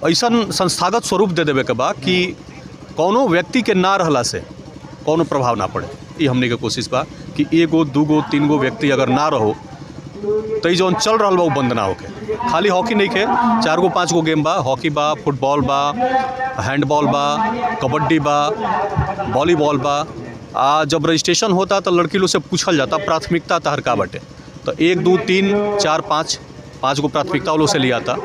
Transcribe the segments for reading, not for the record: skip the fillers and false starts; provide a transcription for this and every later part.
ऐसा संस्थागत स्वरूप दे देवे के बा कि कौनो व्यक्ति के ना रहला से कौनो प्रभाव ना पड़े। ये हमने के कोशिश बा कि एगो दूगो तीनगो व्यक्ति अगर ना रहो तो जौन चल रहा बा वो बंद ना होके। खाली हॉकी नहीं के 4 5 गो गेम बा, हॉकी बा, फुटबॉल बा, हैंडबॉल बा, कबड्डी बा, वॉलीबॉल बा। जब रजिस्ट्रेशन होता तो लड़की लोग से पूछल जाता प्राथमिकता तहर का बाटे, तो 1 2 3 4 5 गो प्राथमिकता लोग से लिया था।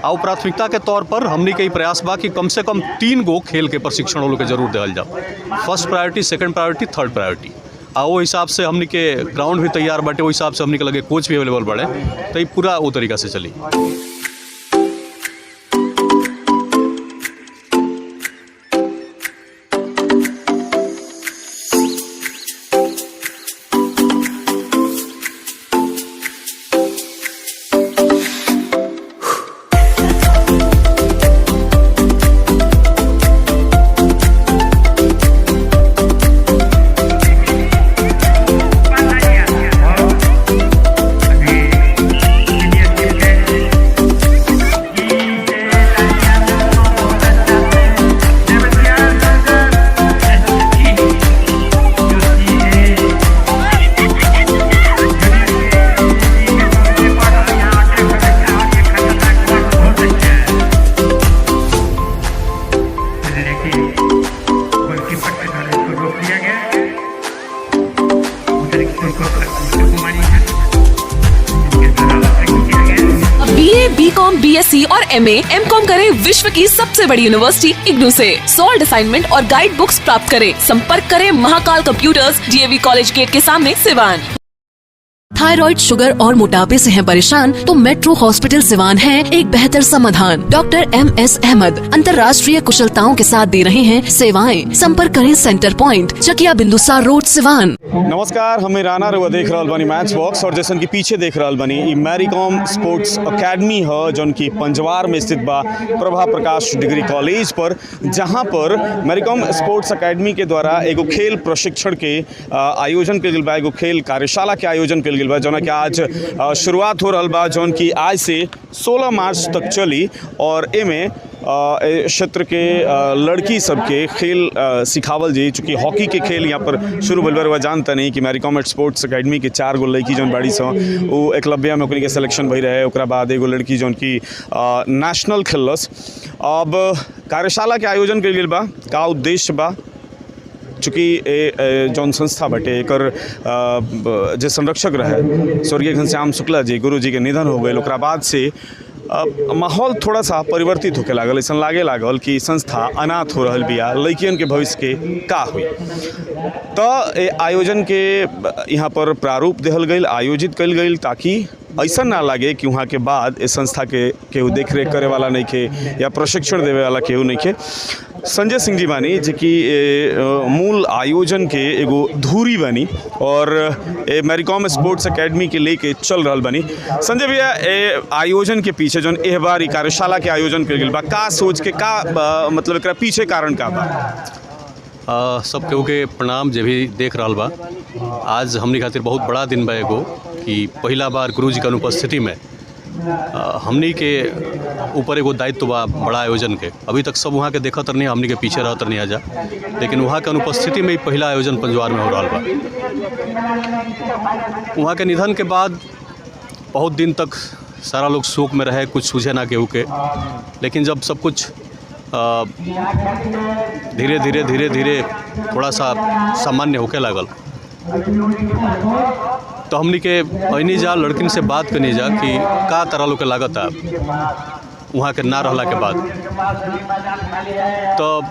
और प्राथमिकता के तौर पर हमने के प्रयास बा कि कम से कम 3 गो खेल के प्रशिक्षण लोग के जरूर देवल जाओ। First priority, second priority, third priority. आ वो हिसाब से हमने के ग्राउंड भी तैयार बाटे, वो हिसाब से हमने के लगे कोच भी अवेलेबल बाड़े, तो ये पूरा वो तरीका से चली। BCom, BSc और MA, MCom करें विश्व की सबसे बड़ी यूनिवर्सिटी इग्नू से। सॉल्ड असाइनमेंट और गाइड बुक्स प्राप्त करें। संपर्क करें Mahakal computers, DAV college gate के सामने, सिवान। थायराइड, शुगर और मोटापे से हैं परेशान तो मेट्रो हॉस्पिटल सिवान है एक बेहतर समाधान। डॉक्टर MS अहमद अंतर्राष्ट्रीय कुशलताओं के साथ दे रहे हैं सेवाएं। संपर्क करें सेंटर पॉइंट, चकिया बिंदुसार रोड, सिवान। नमस्कार, हमें राना रुआ देख रहा बनी मैच बॉक्स, और जैसन की पीछे देख रहा बनी मैरीकॉम स्पोर्ट्स अकेडमी है जौन की पंजवार में स्थित बा प्रभा प्रकाश डिग्री कॉलेज पर, जहां पर मैरीकॉम स्पोर्ट्स अकेडमी के द्वारा एगो खेल प्रशिक्षण के आयोजन कल गया बा, एगो खेल कार्यशाला के आयोजन कल गया बा, जौन कि आज शुरुआत हो रहा बा, जौन की आज से 16 मार्च तक चली। और एमे क्षेत्र के लड़की सबके खेल सिखावल जी, चूँकि हॉकी के खेल यहाँ पर शुरू भल बा। जानता नहीं कि मैरीकॉम स्पोर्ट्स अकेडमी के 4 गो लड़की जौन बाड़ी सो वो एकलव्या में ओकनी के सिलेक्शन भई रहे, ओकरा बाद एगो लड़की जौन की नेशनल खेलस। अब कार्यशाला के आयोजन कइल गेल बा, का उद्देश्य बा, चूँकि जौन संस्था बटे एकर जे संरक्षक रहे स्वर्गीय घनश्याम शुक्ला जी, गुरु जी के निधन हो गए, ओकरा बाद से माहौल थोड़ा सा परिवर्तित होके लागल। ऐसा लागे लागल कि संस्था अनाथ हो रहल बिया, लड़कियन के भविष्य के का हुई। तो आयोजन के यहाँ पर प्रारूप देहल गई, आयोजित कल गई, ताकि ऐसा ना लगे कि वहाँ के बाद इस संस्था के केहू देख रेख करे वाला नहीं खे या प्रशिक्षण देवे वाला केहू नहीं खे। संजय सिंह जी बानी जी की मूल आयोजन के एगो धूरी बनी और मैरीकॉम स्पोर्ट्स अकेडमी के लेके चल रहा बनी। संजय भैया, आयोजन के पीछे जो एह बार कार्यशाला के आयोजन कर गया बा, का सोच के का मतलब एकरा पीछे कारण का बा? सब केहू के प्रणाम। जे भी देख रहा बा, आज हमनी खातिर बहुत बड़ा दिन बा एगो, कि पहला बार गुरु जी के अनुपस्थिति में हमनी के ऊपर एगो दायित्व बा बड़ा आयोजन के। अभी तक सब वहाँ के देखत नहीं, हमनी के पीछे रहत नहीं आजा, लेकिन वहाँ के अनुपस्थिति में ही पहला आयोजन पंजवार में हो रहा बा। वहाँ के निधन के बाद बहुत दिन तक सारा लोग शोक में रहे, कुछ सूझे ना केहू के। लेकिन जब सब कुछ धीरे धीरे थोड़ा सा सामान्य होके लागल, तो हमनी के अनी जा लड़किन से बात करनी जा कि का तरह लोग के लागत है वहाँ के ना रहला के बाद। तो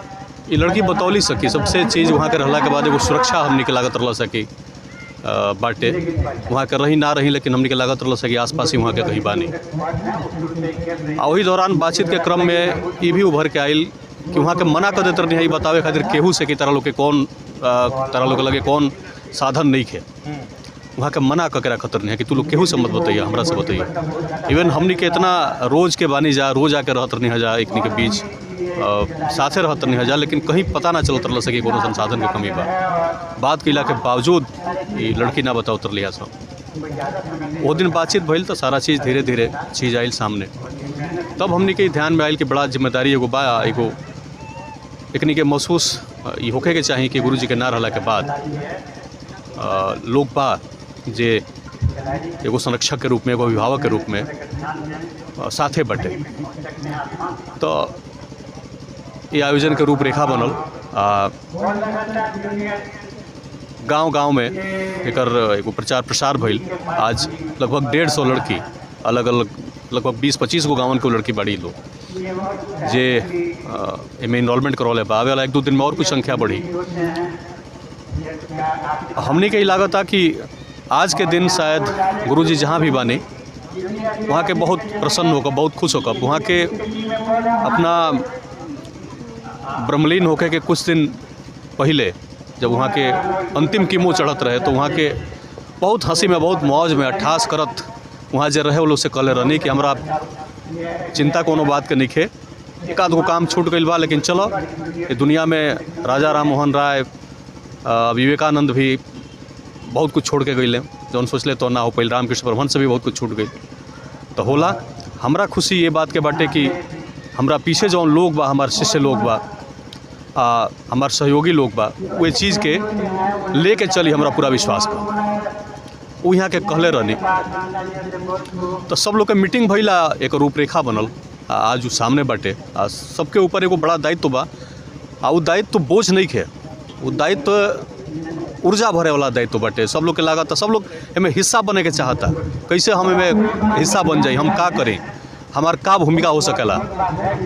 ये लड़की बतौली सकी सबसे चीज़ वहाँ के रहला के बाद एगो सुरक्षा हमनी के लागत रहला सकी बाटे। वहाँ के रही ना रही, लेकिन हमनी के लागत रहला सकी आसपास ही वहाँ के कहीं बानी। वही दौरान बातचीत के क्रम में ये भी उभर के आयल कि वहाँ के मना कर देते नहीं बतावे खातिर केहू से कि तरह लोग के कौन तरह लोग लगे कौन साधन नहीं खे। वहाँ के मना करके रखत नहीं है कि तू लोग केहू से मत बताइए, हमरा से बताइए। इवन हमनी के इतना रोज़ के बानी जा, रोज़ आके रहत नहीं है जा, एकनी के बीच साथे रहत नहीं है जा, लेकिन कहीं पता ना चलत रह सके कोनो संसाधन के कमी बा। बात कैला के बावजूद ये लड़की ना बताओ उतर लिया सब। वो दिन बातचीत भइल तो सारा चीज़ धीरे धीरे चीज़ आयल सामने। तब हमने के ध्यान में आयल कि बड़ा जिम्मेदारी एगो बा, एगो एकनी के महसूस ये होके के चाहिए कि गुरुजी के ना रहला के बाद लोग बा जे एगो संरक्षक के रूप में, एगो अभिभावक के रूप में साथे बटे। तो ये आयोजन के रूपरेखा बनल। गांव-गांव में एकर एगो प्रचार प्रसार भइल। आज लगभग 150 लड़की, अलग अलग लगभग 20-25 गो गाँवन के लड़की बड़ी लोग जे एमे इनरोलमेंट करौले बा। आवे वाला 1-2 दिन में और कुछ संख्या बढ़ी। हमने के लागत था कि आज के दिन शायद गुरुजी जहाँ भी बाने वहाँ के बहुत प्रसन्न होकर, बहुत खुश होकर, वहाँ के अपना ब्रह्मलीन होके के कुछ दिन पहले जब वहाँ के अंतिम कीमो चढ़त रहे तो वहाँ के बहुत हंसी में, बहुत मौज में, अट्ठास करत वहाँ जे रहे वो लोग से कहले रहनी कि हमरा चिंता कोनो बात के नहीं खे, एक आध गो काम छूट गई बा, लेकिन चलो ये दुनिया में राजा राम मोहन राय, विवेकानंद भी बहुत कुछ छोड़ के गए, जौन सोचले तो ना हो पाइल। रामकृष्ण परमहंस से भी बहुत कुछ छूट गई। तो होला हमरा खुशी ये बात के बाटे कि हमरा पीछे जौन लोग बा, हमार शिष्य लोग बा, हमार सहयोगी लोग बा, वो चीज़ के लेके चली, हमरा पूरा विश्वास बा। वो यहाँ के कहले रहनी तो सब लोग के मीटिंग भइला, एक रूपरेखा बनल। आज वो सामने बाटे, सबके ऊपर एगो बड़ा दायित्व बा। वो दायित्व बोझ नहीं खे, वो दायित्व ऊर्जा भरे वाला दायित्व बाटे। सब लोग के लागत, सब लोग एमें हिस्सा बने के चाहता, कैसे हम एमें हिस्सा बन जाई, हम का करें, हमार का भूमिका हो सकेला।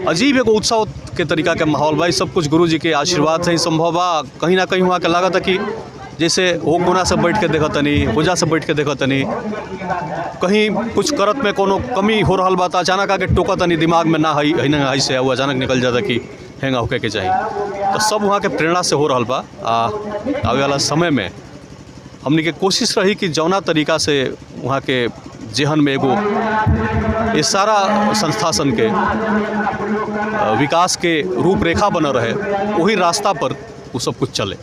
अजीब एगो उत्सव के तरीका के माहौल भाई, सब कुछ गुरुजी के आशीर्वाद से ही संभव बा। कहीं ना कहीं वहाँ के लागत है कि जैसे हो कोना से बैठ के देखतनी, होजा से बैठ के देखतनी, कहीं कुछ करत में कोनो कमी हो रहा बा, अचानक आके टोकतनी दिमाग में ना है ना है से, वो अचानक निकल जाता कि हैंगा होके के चाहिए। तो सब वहाँ के प्रेरणा से हो रहा बा। आवे वाला समय में हमने के कोशिश रही कि जौना तरीका से वहाँ के जेहन में एगो ये सारा संस्थासन के विकास के रूपरेखा बन रहे, वही रास्ता पर वो सब कुछ चले।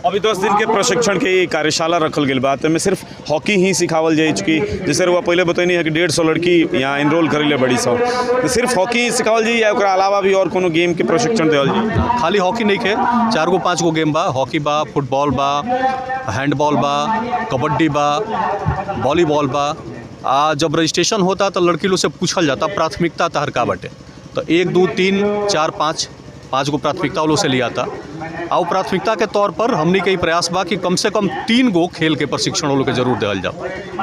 अभी 10 दिन के प्रशिक्षण के कार्यशाला रखल गई बात में सिर्फ हॉकी ही सिखावल जाए, चूँकि जैसे वो पहले बतैनी है कि 150 लड़की यहाँ इनरोल करेले बड़ी सब, तो सिर्फ हॉकी ही सिखावल जाए या ओकरा अलावा भी और कोनो गेम के प्रशिक्षण देवल जाए? खाली हॉकी नहीं के 4-5 गो गेम बा। हॉकी बा, फुटबॉल बा, हैंडबॉल बा, कबड्डी बा, वॉलीबॉल बा। जब रजिस्ट्रेशन होता तो लड़की लोग से पूछल जाता प्राथमिकता तहर का बाटे, तो 1, 2, 3, 4, 5 गो प्राथमिकता वो लोग से लिया था। और प्राथमिकता के तौर पर हमने के प्रयास बा कि कम से कम 3 गो खेल के प्रशिक्षण वो लोग के जरूर देवल जाओ।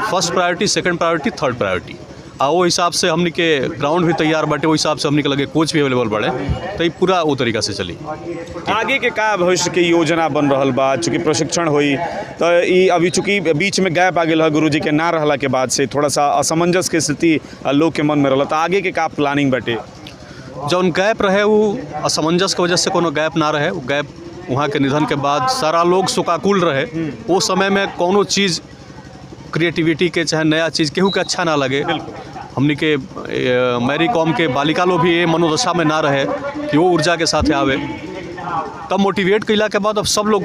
First priority, second priority, third priority. वो हिसाब से हमने के ग्राउंड भी तैयार बाटे, वो हिसाब से हमने के लगे कोच भी अवेलेबल बड़े, तो ये पूरा वो तरीका से चली। आगे के का भविष्य के योजना बन रहा बा? चूँकि प्रशिक्षण हुई तो ये अभी चूँकि बीच में गैप आ गया गुरुजी के ना रहला के बाद से थोड़ा सा असमंजस के स्थिति लोग के मन में रहा, तो आगे के का प्लानिंग बाटे? जौन गैप रहे वो असमंजस की वजह से कोनो गैप ना रहे, वो गैप वहाँ के निधन के बाद सारा लोग शोकाकुल रहे। वो समय में कोनो चीज़ क्रिएटिविटी के चाहे नया चीज़ केहू के अच्छा ना लगे। हमने के मैरी कॉम के बालिका लोग भी ये मनोदशा में ना रहे कि वो ऊर्जा के साथ आवे। तब मोटिवेट कैला के बाद अब सब लोग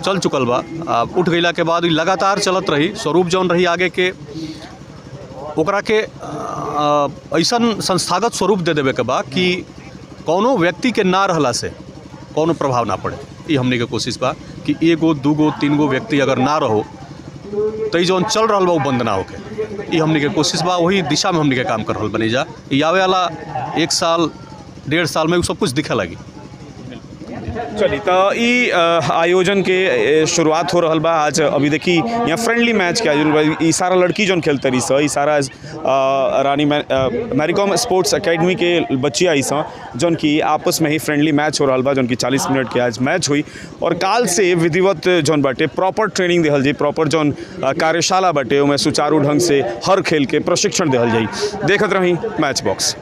चल चुकल बा। उठ गईला के बाद लगातार चलत रही। स्वरूप जौन रही आगे के ओकरा के ऐसन संस्थागत स्वरूप दे देवे के बा कि कोनो व्यक्ति के ना रहला से कोनो प्रभाव ना पड़े। ये हमने के कोशिश बा कि 1 गो 2 गो 3 गो व्यक्ति अगर ना रहो तो ये जौन चल रहा बा वो बंद ना होके। ये हमने के कोशिश बा, वही दिशा में हमने के काम कर रहा बनी जा। ये आवे वाला 1 साल 1.5 साल में वो सब कुछ दिखे लगी। चलिए तो ये आयोजन के शुरुआत हो रहा बा। आज अभी देखी यहाँ फ्रेंडली मैच के आयोजन बा। ये सारा लड़की जौन खेलते रही स, ये सारा रानी मैरी कॉम स्पोर्ट्स एकेडमी के बच्ची आई स, जौन की आपस में ही फ्रेंडली मैच हो रहा बा, जौन की 40 मिनट के आज मैच हुई। और काल से विधिवत जौन बाटे प्रॉपर ट्रेनिंग देहल जाए, प्रॉपर जौन कार्यशाला बाटे उमें सुचारू ढंग से हर खेल के प्रशिक्षण देहल जाए। देखत रही मैच बॉक्स।